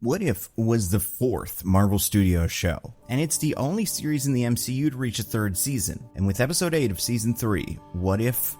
What If was the fourth Marvel Studios show, and it's the only series in the MCU to reach a third season. And with episode 8 of season 3, what if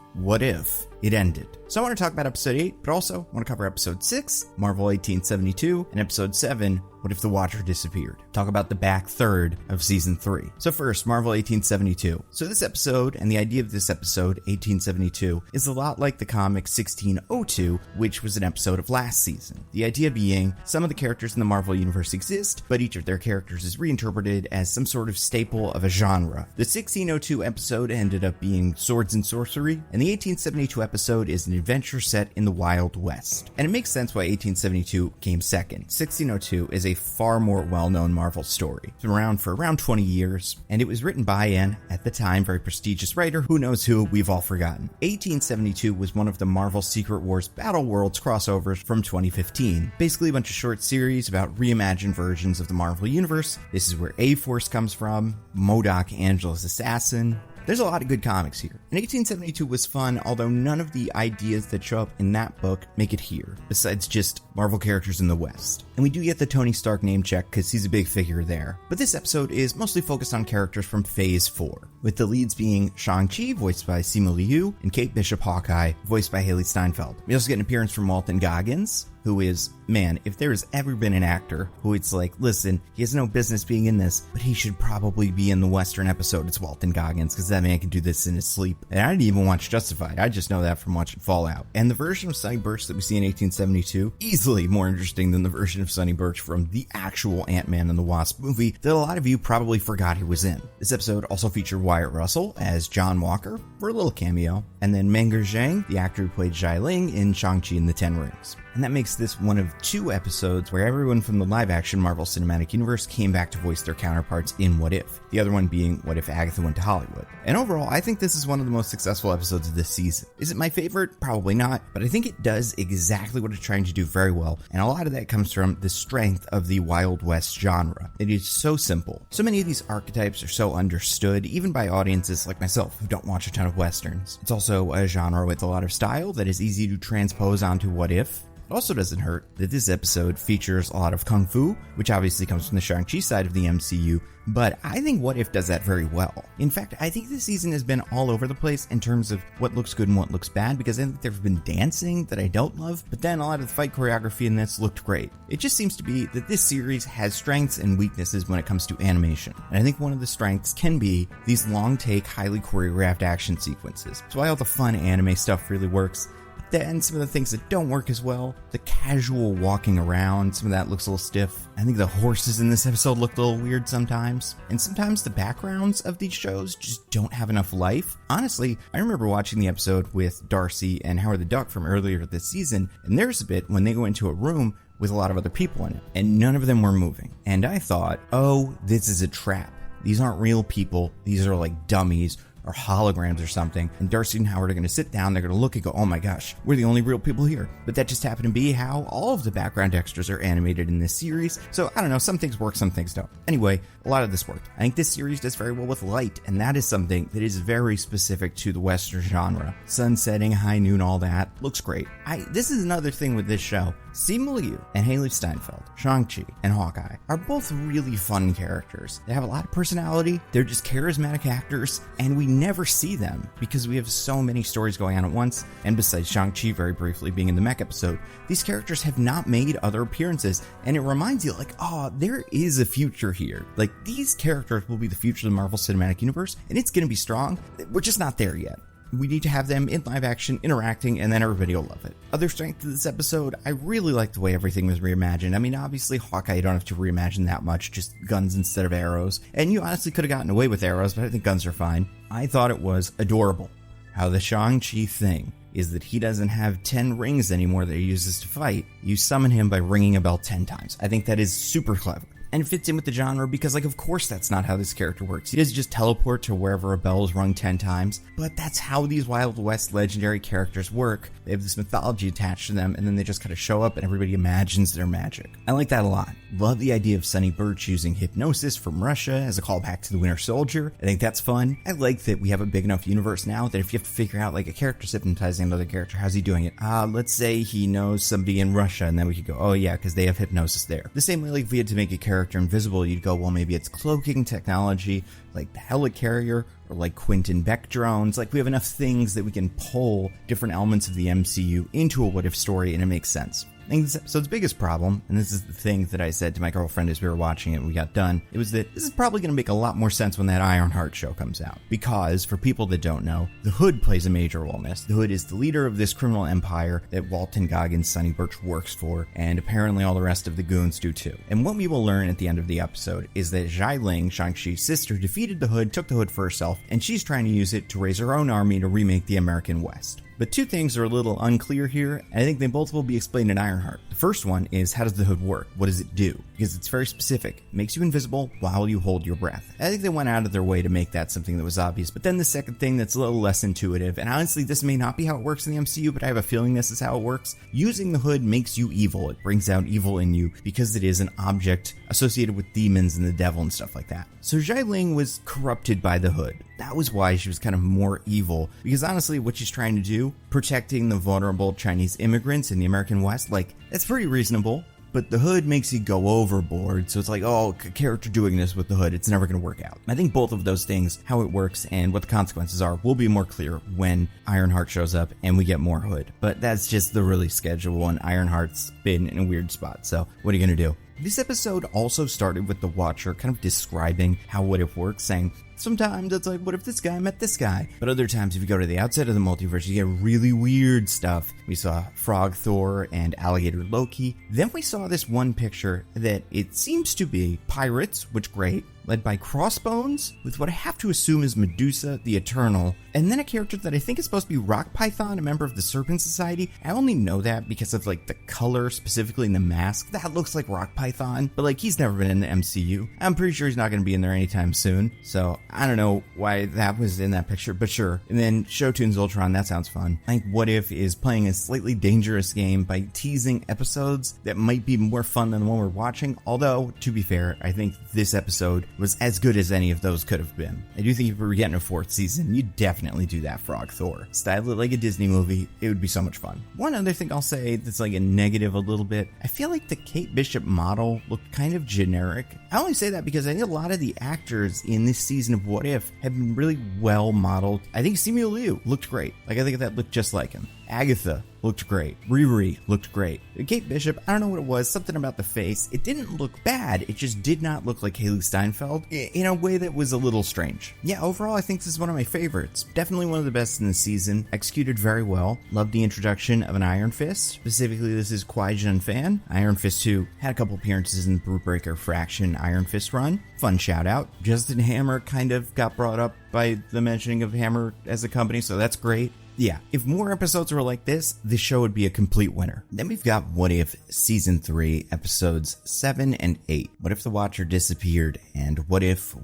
it ended? So I want to talk about episode 8, but also want to cover episode 6, Marvel 1872, and episode 7, What If the Watcher Disappeared? Talk about the back third of season 3. So first, Marvel 1872. So this episode, and the idea of this episode, 1872, is a lot like the comic 1602, which was an episode of last season. The idea being, some of the characters in the Marvel universe exist, but each of their characters is reinterpreted as some sort of staple of a genre. The 1602 episode ended up being Swords and Sorcery, and the 1872 episode is an adventure set in the Wild West. And it makes sense why 1872 came second. 1602 is a far more well-known Marvel story. It's been around for around 20 years, and it was written by an, at the time, very prestigious writer, who knows who, we've all forgotten. 1872 was one of the Marvel Secret Wars Battle Worlds crossovers from 2015. Basically a bunch of short series about reimagined versions of the Marvel Universe. This is where A-Force comes from, MODOK, Angela's assassin. There's a lot of good comics here. And 1872 was fun, although none of the ideas that show up in that book make it here, besides just Marvel characters in the West. And we do get the Tony Stark name check because he's a big figure there. But this episode is mostly focused on characters from Phase 4, with the leads being Shang-Chi, voiced by Simu Liu, and Kate Bishop Hawkeye, voiced by Haley Steinfeld. We also get an appearance from Walton Goggins, who is, man, if there has ever been an actor who it's like, listen, he has no business being in this, but he should probably be in the Western episode, it's Walton Goggins, because that man can do this in his sleep. And I didn't even watch Justified, I just know that from watching Fallout. And the version of Sonny Burch that we see in 1872, easily more interesting than the version of Sonny Burch from the actual Ant-Man and the Wasp movie that a lot of you probably forgot he was in. This episode also featured Wyatt Russell as John Walker for a little cameo, and then Meng'er Zhang, the actor who played Zhai Ling in Shang-Chi and the Ten Rings. And that makes this one of 2 episodes where everyone from the live-action Marvel Cinematic Universe came back to voice their counterparts in What If, the other one being What If Agatha Went to Hollywood. And overall, I think this is one of the most successful episodes of this season. Is it my favorite? Probably not, but I think it does exactly what it's trying to do very well, and a lot of that comes from the strength of the Wild West genre. It is so simple. So many of these archetypes are so understood, even by audiences like myself who don't watch a ton of Westerns. It's also a genre with a lot of style that is easy to transpose onto What If. It also doesn't hurt that this episode features a lot of kung fu, which obviously comes from the Shang-Chi side of the MCU, but I think What If does that very well. In fact, I think this season has been all over the place in terms of what looks good and what looks bad, because I think there have been dancing that I don't love, but then a lot of the fight choreography in this looked great. It just seems to be that this series has strengths and weaknesses when it comes to animation, and I think one of the strengths can be these long-take, highly choreographed action sequences. It's why all the fun anime stuff really works. Then some of the things that don't work as well, the casual walking around, some of that looks a little stiff. I think the horses in this episode looked a little weird sometimes. And sometimes the backgrounds of these shows just don't have enough life. Honestly, I remember watching the episode with Darcy and Howard the Duck from earlier this season, and there's a bit when they go into a room with a lot of other people in it, and none of them were moving. And I thought, oh, this is a trap. These aren't real people, these are like dummies, or holograms or something, and Darcy and Howard are going to sit down, they're going to look and go, oh my gosh, we're the only real people here. But that just happened to be how all of the background extras are animated in this series, so I don't know, some things work, some things don't. Anyway, a lot of this worked. I think this series does very well with light, and that is something that is very specific to the Western genre. Sun setting, high noon, all that, looks great. This is another thing with this show. Simu Liu and Haley Steinfeld, Shang-Chi and Hawkeye, are both really fun characters. They have a lot of personality, they're just charismatic actors, and we never see them because we have so many stories going on at once. And besides Shang-Chi very briefly being in the mech episode, these characters have not made other appearances, and it reminds you like, oh, there is a future here. Like, these characters will be the future of the Marvel Cinematic Universe, and it's going to be strong. We're just not there yet. We need to have them in live action, interacting, and then everybody will love it. Other strength of this episode, I really like the way everything was reimagined. I mean, obviously, Hawkeye, you don't have to reimagine that much, just guns instead of arrows. And you honestly could have gotten away with arrows, but I think guns are fine. I thought it was adorable how the Shang-Chi thing is that he doesn't have 10 rings anymore that he uses to fight. You summon him by ringing a bell 10 times. I think that is super clever. And it fits in with the genre because, like, of course that's not how this character works. He doesn't just teleport to wherever a bell is rung 10 times, but that's how these Wild West legendary characters work. They have this mythology attached to them, and then they just kind of show up and everybody imagines their magic. I like that a lot. Love the idea of Sonny Birch using hypnosis from Russia as a callback to the Winter Soldier. I think that's fun. I like that we have a big enough universe now that if you have to figure out, like, a character's hypnotizing another character, how's he doing it? Let's say he knows somebody in Russia, and then we could go, oh yeah, because they have hypnosis there. The same way, like, if we had to make a character invisible, you'd go, well, maybe it's cloaking technology, like the Helicarrier, or like Quentin Beck drones. Like, we have enough things that we can pull different elements of the MCU into a what if story, and it makes sense. I think this episode's biggest problem, and this is the thing that I said to my girlfriend as we were watching it and we got done, it was that this is probably going to make a lot more sense when that Ironheart show comes out. Because, for people that don't know, the Hood plays a major role in this. The Hood is the leader of this criminal empire that Walton Goggins' Sonny Birch works for, and apparently all the rest of the goons do too. And what we will learn at the end of the episode is that Xialing, Shang-Chi's sister, defeated the Hood, took the Hood for herself, and she's trying to use it to raise her own army to remake the American West. But two things are a little unclear here, and I think they both will be explained in Ironheart. The first one is, how does the Hood work? What does it do? Because it's very specific. It makes you invisible while you hold your breath. I think they went out of their way to make that something that was obvious. But then the second thing that's a little less intuitive, and honestly this may not be how it works in the MCU, but I have a feeling this is how it works. Using the Hood makes you evil. It brings out evil in you because it is an object associated with demons and the devil and stuff like that. So Xialing was corrupted by the Hood. That was why she was kind of more evil, because honestly what she's trying to do, protecting the vulnerable Chinese immigrants in the American West, like, that's pretty reasonable. But the Hood makes you go overboard, so it's like, oh, a character doing this with the Hood, it's never going to work out. I think both of those things, how it works and what the consequences are, will be more clear when Ironheart shows up and we get more Hood. But that's just the release schedule, and Ironheart's been in a weird spot, so what are you going to do? This episode also started with the Watcher kind of describing how what if works, saying, sometimes it's like, what if this guy met this guy? But other times, if you go to the outside of the multiverse, you get really weird stuff. We saw Frog Thor and Alligator Loki. Then we saw this one picture that it seems to be pirates, which great, led by Crossbones, with what I have to assume is Medusa the Eternal, and then a character that I think is supposed to be Rock Python, a member of the Serpent Society. I only know that because of, like, the color, specifically in the mask. That looks like Rock Python, but, like, he's never been in the MCU. I'm pretty sure he's not going to be in there anytime soon, so I don't know why that was in that picture, but sure. And then Shotoon's Ultron, that sounds fun. I think What If is playing a slightly dangerous game by teasing episodes that might be more fun than the one we're watching, although, to be fair, I think this episode was as good as any of those could have been. I do think if we were getting a fourth season, you'd definitely do that Frog Thor. Style it like a Disney movie, it would be so much fun. One other thing I'll say that's like a negative a little bit, I feel like the Kate Bishop model looked kind of generic. I only say that because I think a lot of the actors in this season of What If have been really well modeled. I think Simu Liu looked great. Like, I think that looked just like him. Agatha looked great. Riri looked great. Kate Bishop, I don't know what it was, something about the face. It didn't look bad, it just did not look like Haley Steinfeld in a way that was a little strange. Yeah, overall I think this is one of my favorites. Definitely one of the best in the season. Executed very well. Loved the introduction of an Iron Fist. Specifically, this is Kwai Jun Fan. Iron Fist 2 had a couple appearances in the Brewbreaker Fraction Iron Fist run. Fun shout out. Justin Hammer kind of got brought up by the mentioning of Hammer as a company, so that's great. Yeah, if more episodes were like this show would be a complete winner. Then we've got What If Season 3, Episodes 7 and 8. What if the Watcher disappeared, and what if?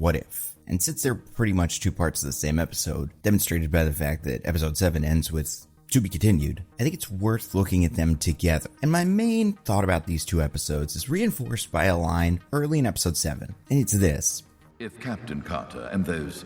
And since they're pretty much two parts of the same episode, demonstrated by the fact that Episode 7 ends with to be continued, I think it's worth looking at them together. And my main thought about these two episodes is reinforced by a line early in Episode 7, and it's this. If Captain Carter and those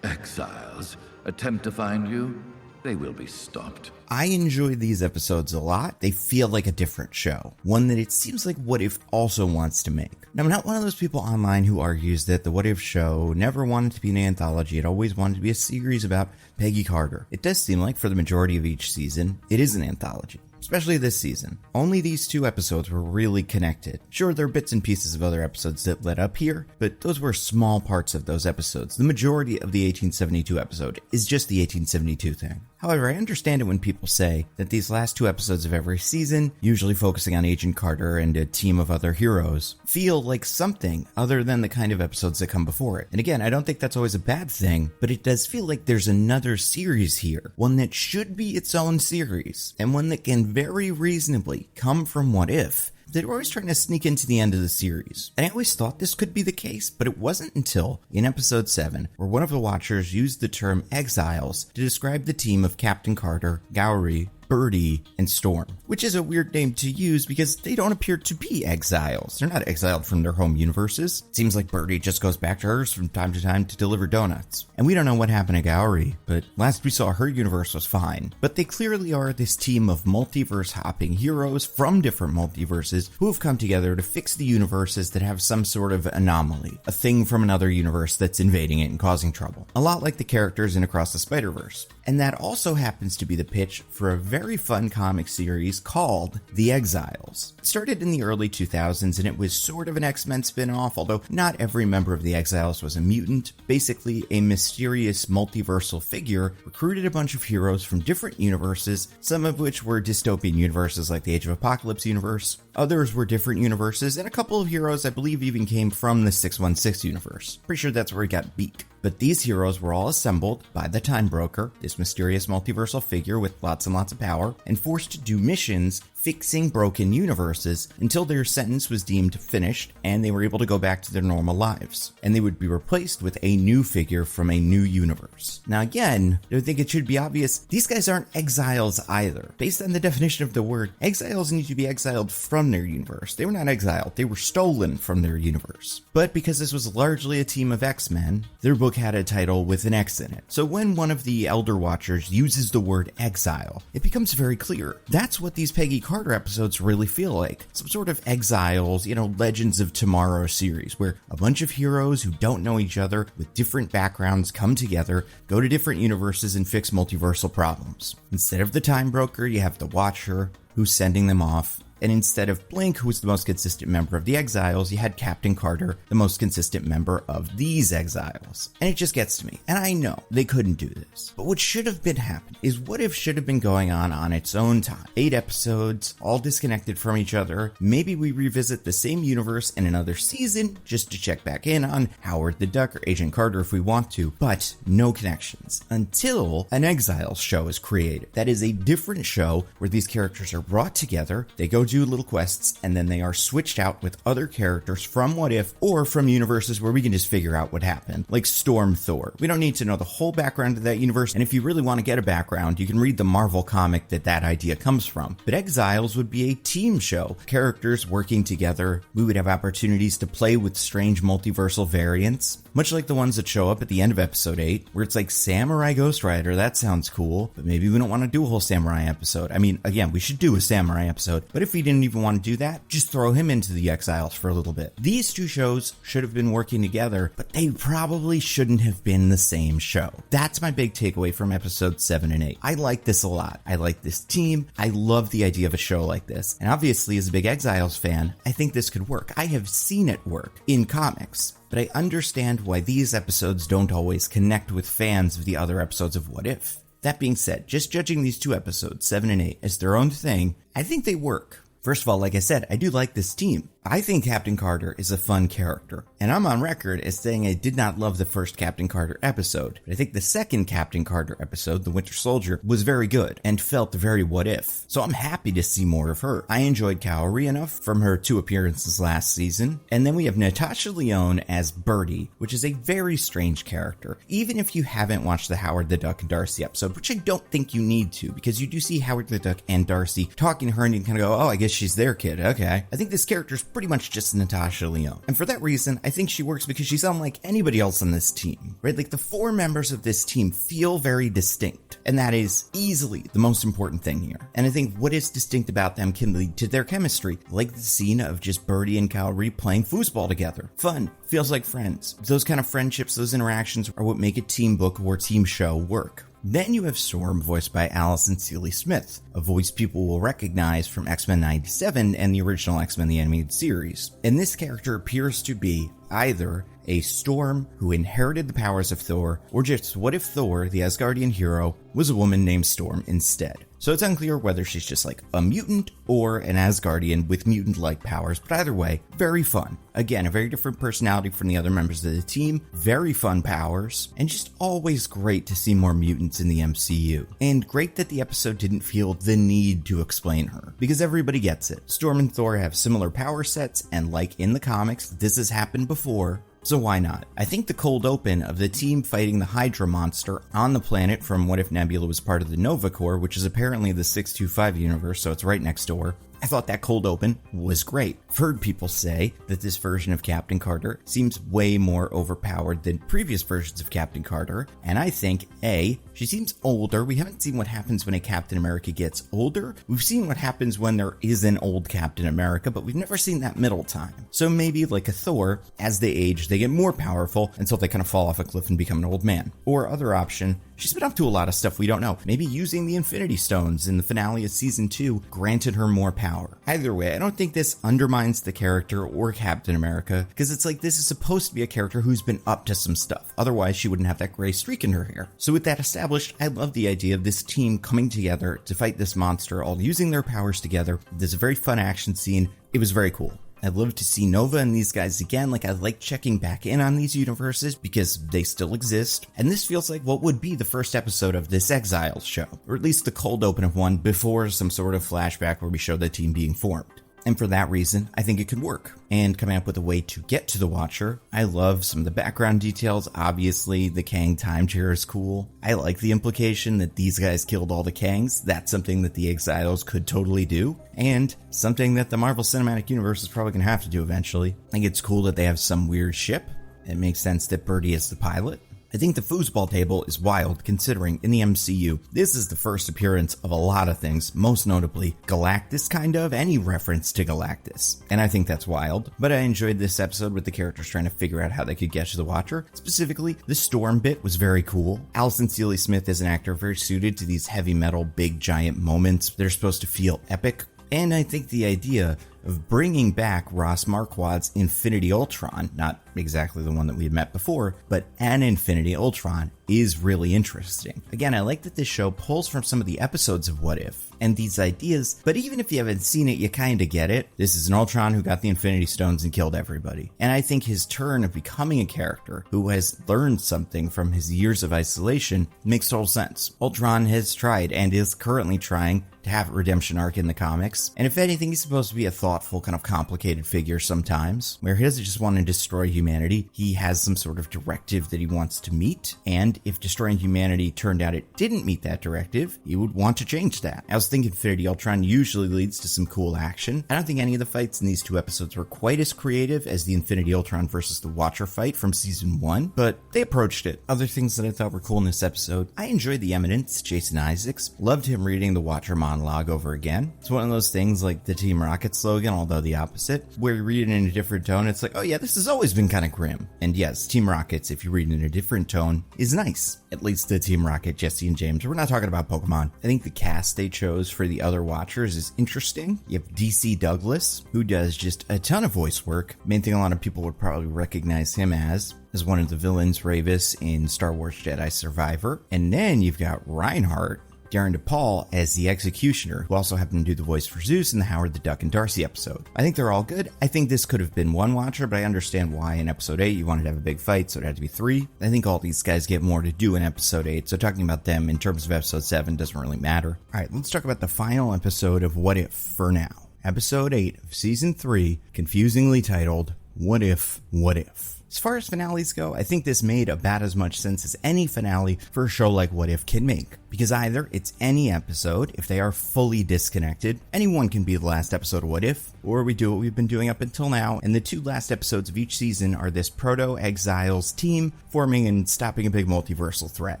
Exiles attempt to find you, they will be stopped. I enjoy these episodes a lot. They feel like a different show. One that it seems like What If also wants to make. Now, I'm not one of those people online who argues that the What If show never wanted to be an anthology. It always wanted to be a series about Peggy Carter. It does seem like for the majority of each season, it is an anthology. Especially this season. Only these two episodes were really connected. Sure, there are bits and pieces of other episodes that led up here, but those were small parts of those episodes. The majority of the 1872 episode is just the 1872 thing. However, I understand it when people say that these last two episodes of every season, usually focusing on Agent Carter and a team of other heroes, feel like something other than the kind of episodes that come before it. And again, I don't think that's always a bad thing, but it does feel like there's another series here, one that should be its own series, and one that can very reasonably come from What If, they were always trying to sneak into the end of the series. And I always thought this could be the case, but it wasn't until in episode 7, where one of the Watchers used the term Exiles to describe the team of Captain Carter, Gowrie, Birdie, and Storm, which is a weird name to use because they don't appear to be exiles. They're not exiled from their home universes. It seems like Birdie just goes back to hers from time to time to deliver donuts. And we don't know what happened to Gowrie, but last we saw her universe was fine. But they clearly are this team of multiverse hopping heroes from different multiverses who have come together to fix the universes that have some sort of anomaly, a thing from another universe that's invading it and causing trouble. A lot like the characters in Across the Spider-Verse. And that also happens to be the pitch for a very fun comic series called The Exiles. It started in the early 2000s and it was sort of an X-Men spin-off, although not every member of the Exiles was a mutant. Basically, a mysterious multiversal figure recruited a bunch of heroes from different universes, some of which were dystopian universes like the Age of Apocalypse universe. Others were different universes, and a couple of heroes I believe even came from the 616 universe. Pretty sure that's where he got Beak. But these heroes were all assembled by the Time Broker, this mysterious multiversal figure with lots and lots of power, and forced to do missions fixing broken universes until their sentence was deemed finished and they were able to go back to their normal lives. And they would be replaced with a new figure from a new universe. Now again, I think it should be obvious, these guys aren't exiles either. Based on the definition of the word, exiles need to be exiled from their universe. They were not exiled, they were stolen from their universe. But because this was largely a team of X-Men, their book had a title with an X in it. So when one of the Elder Watchers uses the word exile, it becomes very clear. That's what these Peggy Carter episodes really feel like. Some sort of Exiles, Legends of Tomorrow series, where a bunch of heroes who don't know each other with different backgrounds come together, go to different universes, and fix multiversal problems. Instead of the Time Broker, you have the Watcher, who's sending them off. And instead of Blink, who was the most consistent member of the Exiles, you had Captain Carter, the most consistent member of these Exiles. And it just gets to me. And I know they couldn't do this. But what should have been happening is What If should have been going on its own time. 8 episodes, all disconnected from each other. Maybe we revisit the same universe in another season just to check back in on Howard the Duck or Agent Carter if we want to, but no connections. Until an Exiles show is created. That is a different show where these characters are brought together, they go do little quests, and then they are switched out with other characters from What If or from universes where we can just figure out what happened, like Storm Thor. We don't need to know the whole background of that universe, and if you really want to get a background, you can read the Marvel comic that idea comes from. But Exiles would be a team show, characters working together. We would have opportunities to play with strange multiversal variants, much like the ones that show up at the end of episode 8, where it's like Samurai Ghost Rider, that sounds cool, but maybe we don't want to do a whole samurai episode. I mean, again, we should do a samurai episode, but if we didn't even want to do that, just throw him into the Exiles for a little bit. These two shows should have been working together, but they probably shouldn't have been the same show. That's my big takeaway from episodes 7 and 8. I like this a lot. I like this team. I love the idea of a show like this. And obviously, as a big Exiles fan, I think this could work. I have seen it work in comics. But I understand why these episodes don't always connect with fans of the other episodes of What If. That being said, just judging these two episodes, 7 and 8, as their own thing, I think they work. First of all, like I said, I do like this team. I think Captain Carter is a fun character, and I'm on record as saying I did not love the first Captain Carter episode, but I think the second Captain Carter episode, The Winter Soldier, was very good and felt very What If, so I'm happy to see more of her. I enjoyed Gowrie enough from her 2 appearances last season, and then we have Natasha Lyonne as Birdie, which is a very strange character, even if you haven't watched the Howard the Duck and Darcy episode, which I don't think you need to, because you do see Howard the Duck and Darcy talking to her and you kind of go, oh, I guess she's their kid, okay. I think this character's pretty much just Natasha Lyonne. And for that reason, I think she works because she's unlike anybody else on this team, right? Like the 4 members of this team feel very distinct, and that is easily the most important thing here. And I think what is distinct about them can lead to their chemistry, like the scene of just Birdie and Gowrie playing foosball together. Fun, feels like friends. Those kind of friendships, those interactions are what make a team book or team show work. Then you have Storm, voiced by Allison Seeley Smith, a voice people will recognize from X-Men 97 and the original X-Men the Animated Series. And this character appears to be either a Storm who inherited the powers of Thor, or just what if Thor, the Asgardian hero, was a woman named Storm instead. So it's unclear whether she's just like a mutant or an Asgardian with mutant-like powers, but either way, very fun. Again, a very different personality from the other members of the team, very fun powers, and just always great to see more mutants in the MCU. And great that the episode didn't feel the need to explain her, because everybody gets it. Storm and Thor have similar power sets, and like in the comics, this has happened before. So why not? I think the cold open of the team fighting the Hydra monster on the planet from What If Nebula was part of the Nova Corps, which is apparently the 625 universe, so it's right next door. I thought that cold open was great. I've heard people say that this version of Captain Carter seems way more overpowered than previous versions of Captain Carter, and I think, A, she seems older. We haven't seen what happens when a Captain America gets older. We've seen what happens when there is an old Captain America, but we've never seen that middle time. So maybe like a Thor, as they age, they get more powerful until they kind of fall off a cliff and become an old man. Or other option, she's been up to a lot of stuff we don't know. Maybe using the Infinity Stones in the finale of Season 2 granted her more power. Either way, I don't think this undermines the character or Captain America, because it's like this is supposed to be a character who's been up to some stuff. Otherwise, she wouldn't have that gray streak in her hair. So with that established, I love the idea of this team coming together to fight this monster, all using their powers together. There's a very fun action scene. It was very cool. I'd love to see Nova and these guys again. Like, I like checking back in on these universes because they still exist. And this feels like what would be the first episode of this Exiles show, or at least the cold open of one before some sort of flashback where we show the team being formed. And for that reason, I think it could work. And coming up with a way to get to the Watcher, I love some of the background details. Obviously, the Kang time chair is cool. I like the implication that these guys killed all the Kangs. That's something that the Exiles could totally do. And something that the Marvel Cinematic Universe is probably going to have to do eventually. I think it's cool that they have some weird ship. It makes sense that Birdie is the pilot. I think the foosball table is wild considering in the MCU, this is the first appearance of a lot of things, most notably Galactus any reference to Galactus. And I think that's wild, but I enjoyed this episode with the characters trying to figure out how they could get to the Watcher. Specifically, the Storm bit was very cool. Alison Seeley Smith is an actor very suited to these heavy metal, big giant moments. They're supposed to feel epic. And I think the idea of bringing back Ross Marquard's Infinity Ultron, not exactly the one that we had met before, but an Infinity Ultron, is really interesting. Again, I like that this show pulls from some of the episodes of What If and these ideas, but even if you haven't seen it, you kind of get it. This is an Ultron who got the Infinity Stones and killed everybody. And I think his turn of becoming a character who has learned something from his years of isolation makes total sense. Ultron has tried and is currently trying to have a redemption arc in the comics, and if anything, he's supposed to be a thoughtful, kind of complicated figure sometimes, where he doesn't just want to destroy humanity. He has some sort of directive that he wants to meet, and if destroying humanity turned out it didn't meet that directive, he would want to change that. I was thinking Infinity Ultron usually leads to some cool action. I don't think any of the fights in these two episodes were quite as creative as the Infinity Ultron versus the Watcher fight from Season 1, but they approached it. Other things that I thought were cool in this episode, I enjoyed the Eminence, Jason Isaacs. Loved him reading the Watcher monologue over again. It's one of those things like the Team Rocket slogan, although the opposite, where you read it in a different tone, it's like, oh yeah, this has always been kind of grim. And yes, Team Rockets, if you read it in a different tone, is nice. At least the Team Rocket, Jesse and James. We're not talking about Pokemon. I think the cast they chose for the other Watchers is interesting. You have DC Douglas, who does just a ton of voice work. Main thing a lot of people would probably recognize him as one of the villains, Ravis, in Star Wars Jedi Survivor. And then you've got Reinhardt, Darren DePaul, as the Executioner, who also happened to do the voice for Zeus in the Howard the Duck and Darcy episode. I think they're all good. I think this could have been one Watcher, but I understand why in episode 8 you wanted to have a big fight, so it had to be 3. I think all these guys get more to do in episode 8, so talking about them in terms of episode 7 doesn't really matter. Alright, let's talk about the final episode of What If for now. Episode 8 of Season 3, confusingly titled, What If, What If? As far as finales go, I think this made about as much sense as any finale for a show like What If can make. Because either it's any episode, if they are fully disconnected, anyone can be the last episode of What If, or we do what we've been doing up until now, and the 2 last episodes of each season are this Proto-Exiles team forming and stopping a big multiversal threat.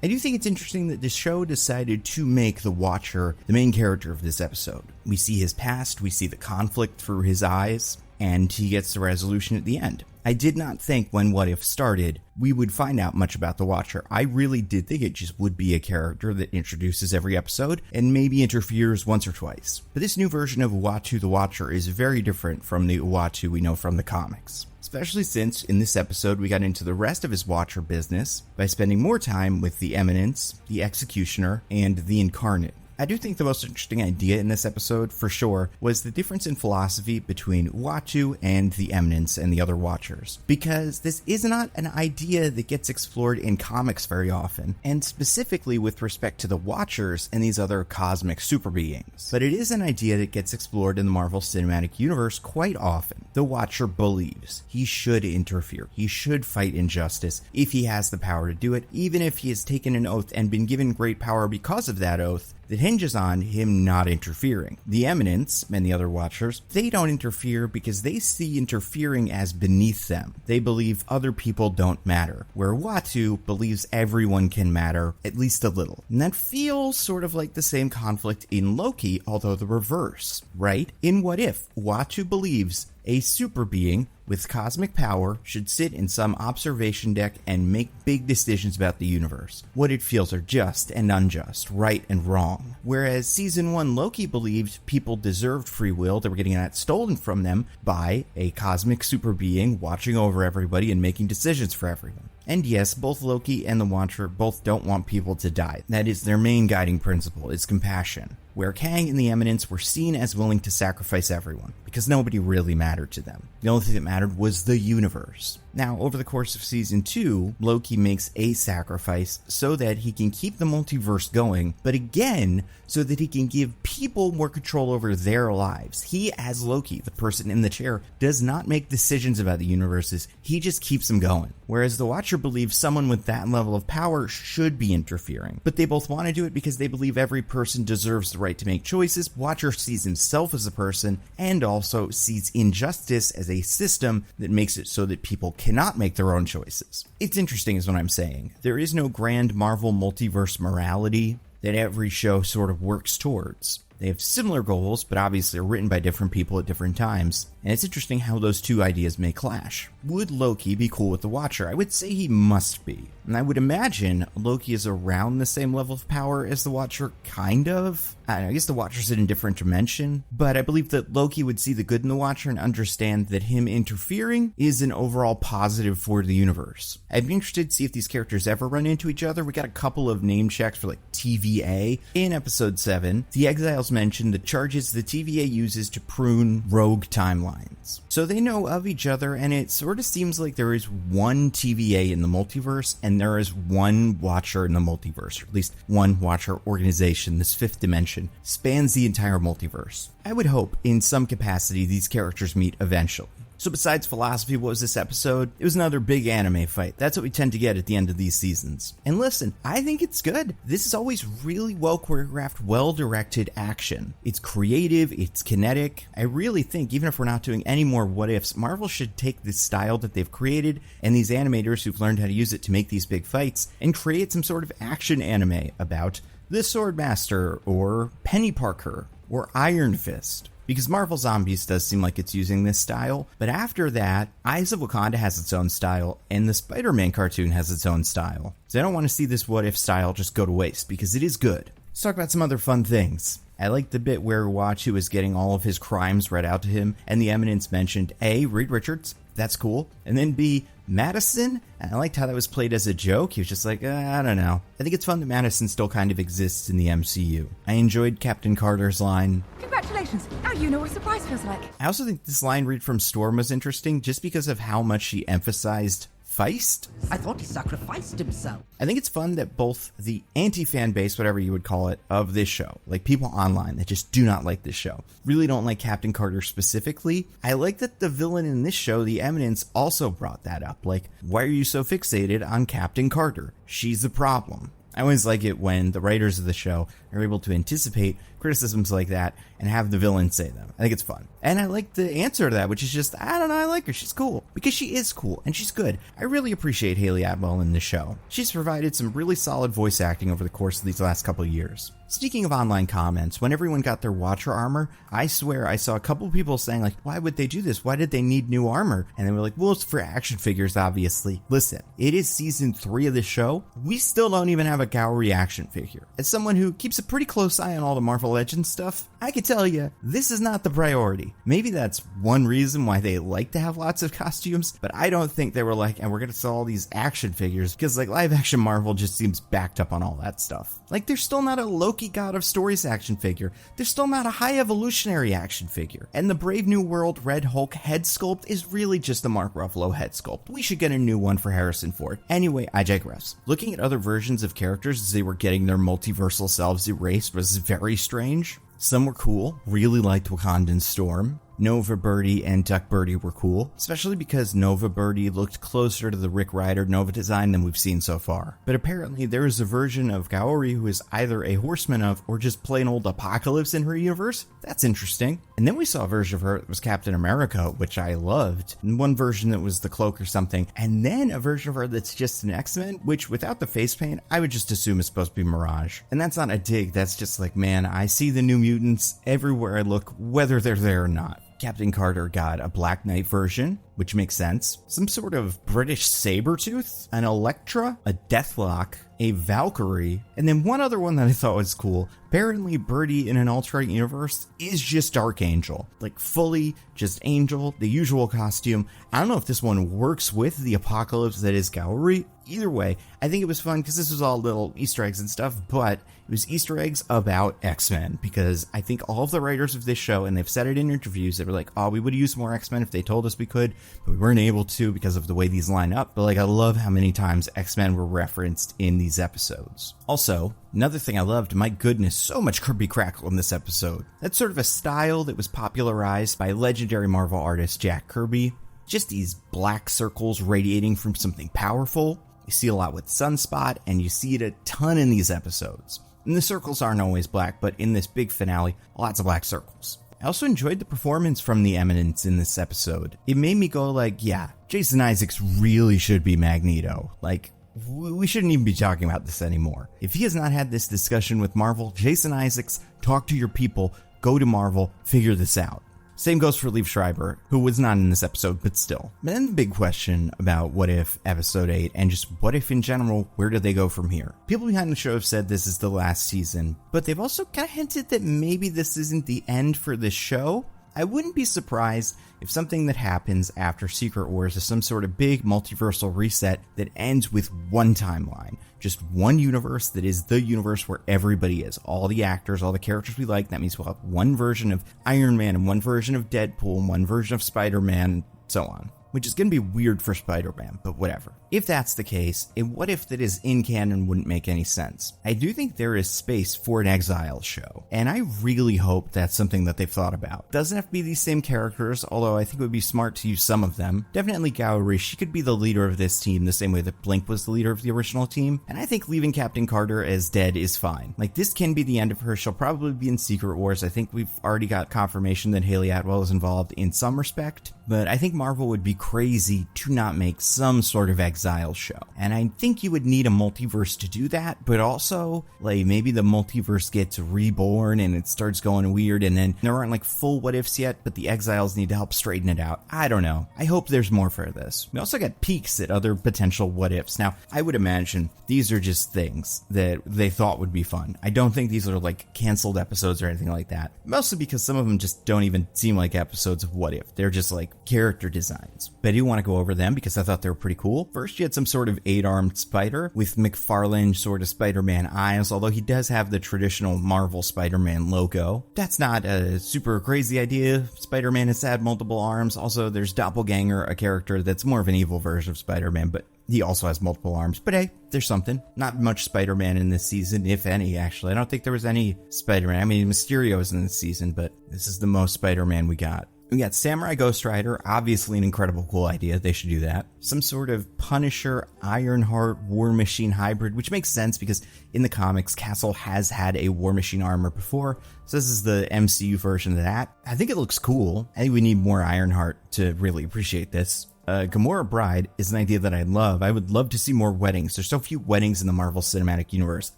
I do think it's interesting that the show decided to make the Watcher the main character of this episode. We see his past, we see the conflict through his eyes. and he gets the resolution at the end. I did not think when What If started, we would find out much about the Watcher. I really did think it just would be a character that introduces every episode and maybe interferes once or twice. But this new version of Uatu the Watcher is very different from the Uatu we know from the comics. Especially since, in this episode, we got into the rest of his Watcher business by spending more time with the Eminence, the Executioner, and the Incarnate. I do think the most interesting idea in this episode, for sure, was the difference in philosophy between Uatu and the Eminence and the other Watchers. Because this is not an idea that gets explored in comics very often, and specifically with respect to the Watchers and these other cosmic super beings. But it is an idea that gets explored in the Marvel Cinematic Universe quite often. The Watcher believes he should interfere. He should fight injustice if he has the power to do it, even if he has taken an oath and been given great power because of that oath, that hinges on him not interfering. The Eminence and the other Watchers, they don't interfere because they see interfering as beneath them. They believe other people don't matter, where Uatu believes everyone can matter, at least a little. And that feels sort of like the same conflict in Loki, although the reverse, right? In What If, Uatu believes a super being with cosmic power should sit in some observation deck and make big decisions about the universe. What it feels are just and unjust, right and wrong. Whereas Season 1 Loki believed people deserved free will, they were getting that stolen from them by a cosmic super being watching over everybody and making decisions for everyone. And yes, both Loki and the Watcher both don't want people to die. That is their main guiding principle, is compassion. Where Kang and the Eminence were seen as willing to sacrifice everyone, because nobody really mattered to them. The only thing that mattered was the universe. Now, over the course of Season 2, Loki makes a sacrifice so that he can keep the multiverse going, but again, so that he can give people more control over their lives. He, as Loki, the person in the chair, does not make decisions about the universes, he just keeps them going. Whereas the Watcher believes someone with that level of power should be interfering. But they both want to do it because they believe every person deserves the right to make choices. Watcher sees himself as a person and also sees injustice as a system that makes it so that people cannot make their own choices. It's interesting is what I'm saying. There is no grand Marvel multiverse morality that every show sort of works towards. They have similar goals, but obviously are written by different people at different times, and it's interesting how those two ideas may clash. Would Loki be cool with the Watcher? I would say he must be. And I would imagine Loki is around the same level of power as the Watcher, kind of. I guess the Watcher's in a different dimension, but I believe that Loki would see the good in the Watcher and understand that him interfering is an overall positive for the universe. I'd be interested to see if these characters ever run into each other. We got a couple of name checks for like TVA. In episode 7, the Exiles mentioned the charges the TVA uses to prune rogue timelines. So they know of each other, and it sort of seems like there is one TVA in the multiverse, and there is one Watcher in the multiverse, or at least one Watcher organization. This fifth dimension spans the entire multiverse. I would hope in some capacity these characters meet eventually. So besides philosophy, what was this episode? It was another big anime fight. That's what we tend to get at the end of these seasons. And listen, I think it's good. This is always really well choreographed, well-directed action. It's creative, it's kinetic. I really think, even if we're not doing any more what ifs, Marvel should take this style that they've created and these animators who've learned how to use it to make these big fights and create some sort of action anime about the Swordmaster or Penny Parker or Iron Fist. Because Marvel Zombies does seem like it's using this style, but after that, Eyes of Wakanda has its own style, and the Spider-Man cartoon has its own style. So I don't want to see this what-if style just go to waste, because it is good. Let's talk about some other fun things. I like the bit where Uatu is getting all of his crimes read out to him, and the Eminence mentioned A, Reed Richards, that's cool, and then B, Madison, and I liked how that was played as a joke. He was just like, I don't know. I think it's fun that Madison still kind of exists in the MCU. I enjoyed Captain Carter's line. Congratulations, now you know what surprise feels like. I also think this line read from Storm was interesting just because of how much she emphasized Feist? I thought he sacrificed himself. I think it's fun that both the anti-fan base, whatever you would call it, of this show, like people online that just do not like this show, really don't like Captain Carter specifically. I like that the villain in this show, the Eminence, also brought that up. Like, why are you so fixated on Captain Carter? She's the problem. I always like it when the writers of the show are able to anticipate criticisms like that and have the villain say them. I think it's fun. And I like the answer to that, which is just, I don't know, I like her. She's cool. Because she is cool, and she's good. I really appreciate Haley Atwell in this show. She's provided some really solid voice acting over the course of these last couple of years. Speaking of online comments, when everyone got their Watcher armor, I swear I saw a couple people saying, like, why would they do this? Why did they need new armor? And they were like, well, it's for action figures, obviously. Listen, it is season 3 of the show. We still don't even have a Gowry action figure. As someone who keeps a pretty close eye on all the Marvel Legends stuff, I can tell you, this is not the priority. Maybe that's one reason why they like to have lots of costumes, but I don't think they were like, and we're going to sell all these action figures, because like live action Marvel just seems backed up on all that stuff. Like, there's still not a Loki God of Stories action figure. There's still not a High Evolutionary action figure. And the Brave New World Red Hulk head sculpt is really just the Mark Ruffalo head sculpt. We should get a new one for Harrison Ford. Anyway, I digress. Looking at other versions of characters as they were getting their multiversal selves erased was very strange. Some were cool. Really liked Wakandan Storm. Nova Birdie and Duck Birdie were cool, especially because Nova Birdie looked closer to the Rick Rider Nova design than we've seen so far. But apparently there is a version of Gowry who is either a horseman of or just plain old Apocalypse in her universe. That's interesting. And then we saw a version of her that was Captain America, which I loved, and one version that was the cloak or something, and then a version of her that's just an X-Men, which without the face paint, I would just assume is supposed to be Mirage. And that's not a dig, that's just like, man, I see the New Mutants everywhere I look, whether they're there or not. Captain Carter got a Black Knight version, which makes sense. Some sort of British Sabretooth, an Elektra, a Deathlock, a Valkyrie, and then one other one that I thought was cool. Apparently Birdie in an alternate universe is just Archangel. Like fully just Angel, the usual costume. I don't know if this one works with the Apocalypse that is Gowry. Either way, I think it was fun because this was all little Easter eggs and stuff, but it was Easter eggs about X-Men, because I think all of the writers of this show, and they've said it in interviews, they were like, oh, we would use more X-Men if they told us we could, but we weren't able to because of the way these line up. But like, I love how many times X-Men were referenced in these episodes. Also, another thing I loved, my goodness, so much Kirby Crackle in this episode. That's sort of a style that was popularized by legendary Marvel artist Jack Kirby. Just these black circles radiating from something powerful. You see a lot with Sunspot, and you see it a ton in these episodes. And the circles aren't always black, but in this big finale, lots of black circles. I also enjoyed the performance from the Eminence in this episode. It made me go like, yeah, Jason Isaacs really should be Magneto. Like, we shouldn't even be talking about this anymore. If he has not had this discussion with Marvel, Jason Isaacs, talk to your people, go to Marvel, figure this out. Same goes for Liev Schreiber, who was not in this episode, but still. But then the big question about What If Episode 8, and just what if in general, where do they go from here? People behind the show have said this is the last season, but they've also kind of hinted that maybe this isn't the end for this show. I wouldn't be surprised if something that happens after Secret Wars is some sort of big multiversal reset that ends with one timeline. Just one universe that is the universe where everybody is. All the actors, all the characters we like. That means we'll have one version of Iron Man and one version of Deadpool and one version of Spider-Man, and so on. Which is going to be weird for Spider-Man, but whatever. If that's the case, a what if that is in canon wouldn't make any sense. I do think there is space for an Exiles show, and I really hope that's something that they've thought about. Doesn't have to be these same characters, although I think it would be smart to use some of them. Definitely Gowry, she could be the leader of this team the same way that Blink was the leader of the original team, and I think leaving Captain Carter as dead is fine. Like, this can be the end of her. She'll probably be in Secret Wars. I think we've already got confirmation that Haley Atwell is involved in some respect, but I think Marvel would be crazy to not make some sort of Exiles show. And I think you would need a multiverse to do that, but also, like, maybe the multiverse gets reborn and it starts going weird, and then there aren't like full what ifs yet, but the Exiles need to help straighten it out. I don't know. I hope there's more for this. We also got peeks at other potential what ifs. Now, I would imagine these are just things that they thought would be fun. I don't think these are like canceled episodes or anything like that. Mostly because some of them just don't even seem like episodes of what if. They're just like character designs. But I do want to go over them because I thought they were pretty cool. First, you had some sort of 8-armed spider with McFarlane sort of Spider-Man eyes, although he does have the traditional Marvel Spider-Man logo. That's not a super crazy idea. Spider-Man has had multiple arms. Also, there's Doppelganger, a character that's more of an evil version of Spider-Man, but he also has multiple arms. But hey, there's something. Not much Spider-Man in this season, if any, actually. I don't think there was any Spider-Man. I mean, Mysterio is in this season, but this is the most Spider-Man we got. We got Samurai Ghost Rider, obviously an incredible cool idea. They should do that. Some sort of Punisher, Ironheart, War Machine hybrid, which makes sense because in the comics, Castle has had a War Machine armor before. So this is the MCU version of that. I think it looks cool. I think we need more Ironheart to really appreciate this. Gamora Bride is an idea that I love. I would love to see more weddings. There's so few weddings in the Marvel Cinematic Universe.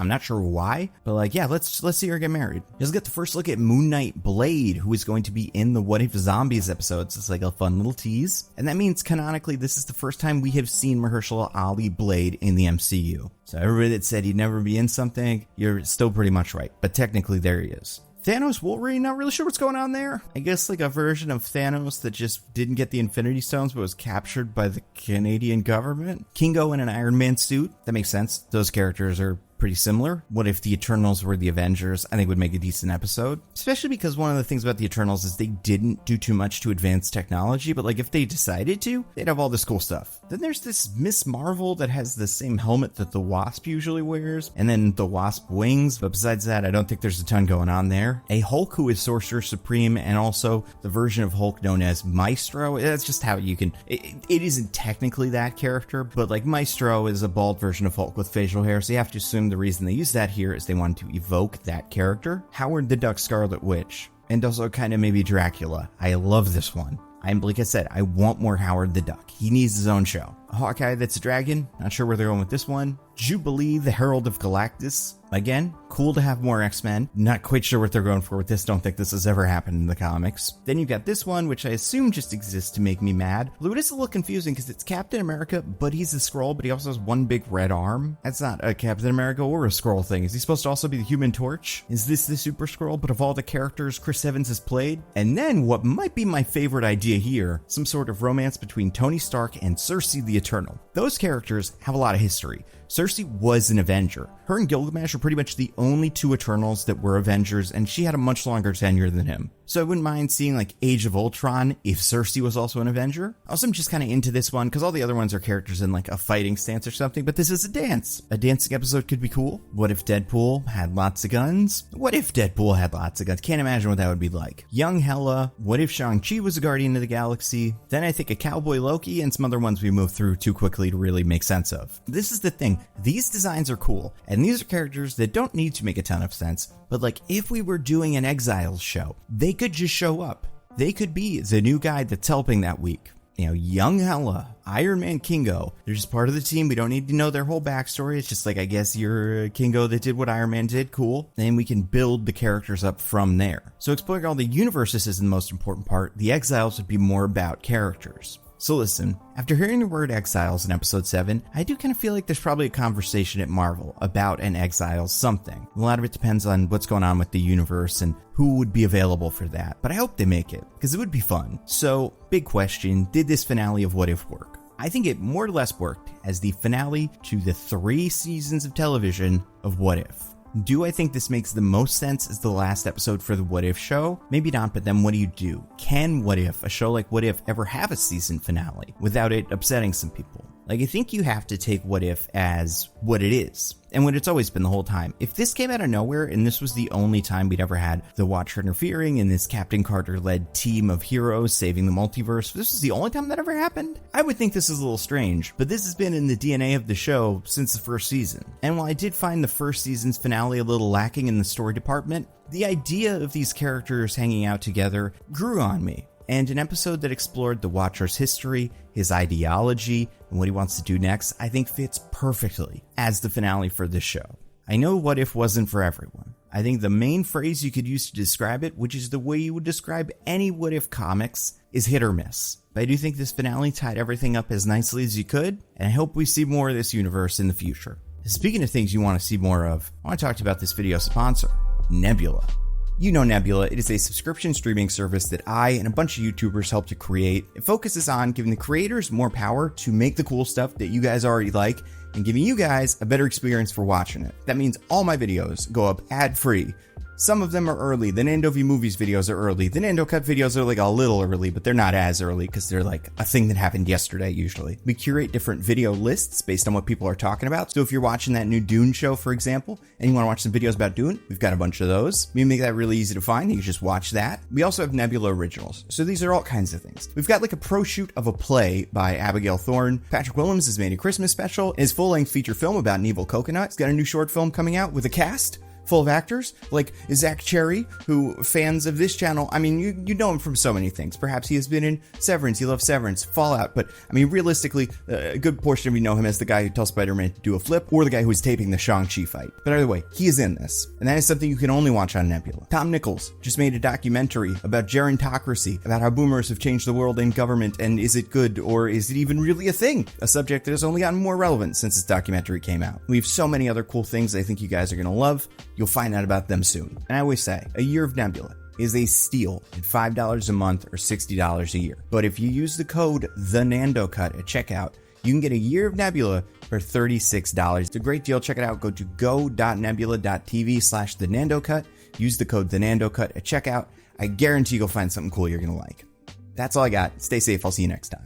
I'm not sure why, but like, yeah, let's see her get married. Just get the first look at Moon Knight Blade, who is going to be in the What If Zombies episodes. It's like a fun little tease. And that means canonically, this is the first time we have seen Mahershala Ali Blade in the MCU. So everybody that said he'd never be in something, you're still pretty much right. But technically, there he is. Thanos Wolverine, not really sure what's going on there. I guess like a version of Thanos that just didn't get the Infinity Stones but was captured by the Canadian government. Kingo in an Iron Man suit. That makes sense. Those characters are pretty similar. What if the Eternals were the Avengers? I think would make a decent episode. Especially because one of the things about the Eternals is they didn't do too much to advance technology, but like if they decided to, they'd have all this cool stuff. Then there's this Miss Marvel that has the same helmet that the Wasp usually wears, and then the Wasp wings, but besides that, I don't think there's a ton going on there. A Hulk who is Sorcerer Supreme, and also the version of Hulk known as Maestro. That's just how you can... It isn't technically that character, but like Maestro is a bald version of Hulk with facial hair, so you have to assume the reason they use that here is they wanted to evoke that character. Howard the Duck Scarlet Witch, and also kind of maybe Dracula. I love this one. Like I said, I want more Howard the Duck. He needs his own show. A Hawkeye that's a dragon. Not sure where they're going with this one. Jubilee, the Herald of Galactus. Again, cool to have more X-Men. Not quite sure what they're going for with this. Don't think this has ever happened in the comics. Then you've got this one, which I assume just exists to make me mad. Although it is a little confusing because it's Captain America, but he's a Skrull, but he also has one big red arm. That's not a Captain America or a Skrull thing. Is he supposed to also be the Human Torch? Is this the Super Skrull, but of all the characters Chris Evans has played? And then what might be my favorite idea here, some sort of romance between Tony Stark and Cersei the Eternal. Those characters have a lot of history. Cersei was an Avenger. Her and Gilgamesh are pretty much the only two Eternals that were Avengers, and she had a much longer tenure than him. So I wouldn't mind seeing like Age of Ultron if Cersei was also an Avenger. Also, I'm just kind of into this one because all the other ones are characters in like a fighting stance or something, but this is a dance. A dancing episode could be cool. What if Deadpool had lots of guns? What if Deadpool had lots of guns? Can't imagine what that would be like. Young Hela. What if Shang-Chi was a Guardian of the Galaxy? Then I think a Cowboy Loki and some other ones we move through too quickly to really make sense of. This is the thing. These designs are cool, and these are characters that don't need to make a ton of sense, but like if we were doing an Exiles show, they could just show up. They could be the new guy that's helping that week. You know, young Hela, Iron Man Kingo, they're just part of the team. We don't need to know their whole backstory. It's just like, I guess you're a Kingo that did what Iron Man did. Cool. And we can build the characters up from there. So exploring all the universes is the most important part. The Exiles would be more about characters. So listen, after hearing the word Exiles in episode 7, I do kind of feel like there's probably a conversation at Marvel about an Exiles something. A lot of it depends on what's going on with the universe and who would be available for that, but I hope they make it, because it would be fun. So, big question, did this finale of What If work? I think it more or less worked as the finale to the 3 seasons of television of What If. Do I think this makes the most sense as the last episode for the What If show? Maybe not, but then what do you do? Can What If, a show like What If, ever have a season finale without it upsetting some people? Like, I think you have to take What If as what it is, and what it's always been the whole time. If this came out of nowhere, and this was the only time we'd ever had the Watcher interfering in this Captain Carter-led team of heroes saving the multiverse, if this is the only time that ever happened, I would think this is a little strange, but this has been in the DNA of the show since the first season. And while I did find the first season's finale a little lacking in the story department, the idea of these characters hanging out together grew on me. And an episode that explored the Watcher's history, his ideology, and what he wants to do next, I think fits perfectly as the finale for this show. I know What If wasn't for everyone. I think the main phrase you could use to describe it, which is the way you would describe any What If comics, is hit or miss. But I do think this finale tied everything up as nicely as you could, and I hope we see more of this universe in the future. Speaking of things you want to see more of, I want to talk to you about this video's sponsor, Nebula. You know Nebula, it is a subscription streaming service that I and a bunch of YouTubers helped to create. It focuses on giving the creators more power to make the cool stuff that you guys already like and giving you guys a better experience for watching it. That means all my videos go up ad-free Some of them are early. The Nando V Movies videos are early. The Nando Cut videos are like a little early, but they're not as early because they're like a thing that happened yesterday usually. We curate different video lists based on what people are talking about. So if you're watching that new Dune show, for example, and you want to watch some videos about Dune, we've got a bunch of those. We make that really easy to find. You can just watch that. We also have Nebula Originals. So these are all kinds of things. We've got like a pro shoot of a play by Abigail Thorne. Patrick Willems has made a Christmas special. His full-length feature film about an evil coconut. He's got a new short film coming out with a cast full of actors like Zach Cherry, who fans of this channel, I mean, you know him from so many things. Perhaps he has been in Severance, you love Severance, Fallout, but I mean, realistically, a good portion of you know him as the guy who tells Spider-Man to do a flip, or the guy who was taping the Shang-Chi fight. But either way, he is in this, and that is something you can only watch on Nebula. Tom Nichols just made a documentary about gerontocracy, about how boomers have changed the world and government, and is it good, or is it even really a thing? A subject that has only gotten more relevant since this documentary came out. We have so many other cool things I think you guys are going to love. You'll find out about them soon. And I always say, a year of Nebula is a steal at $5 a month or $60 a year. But if you use the code TheNandoCut at checkout, you can get a year of Nebula for $36. It's a great deal. Check it out. Go to go.nebula.tv/TheNandoCut. Use the code TheNandoCut at checkout. I guarantee you'll find something cool you're going to like. That's all I got. Stay safe. I'll see you next time.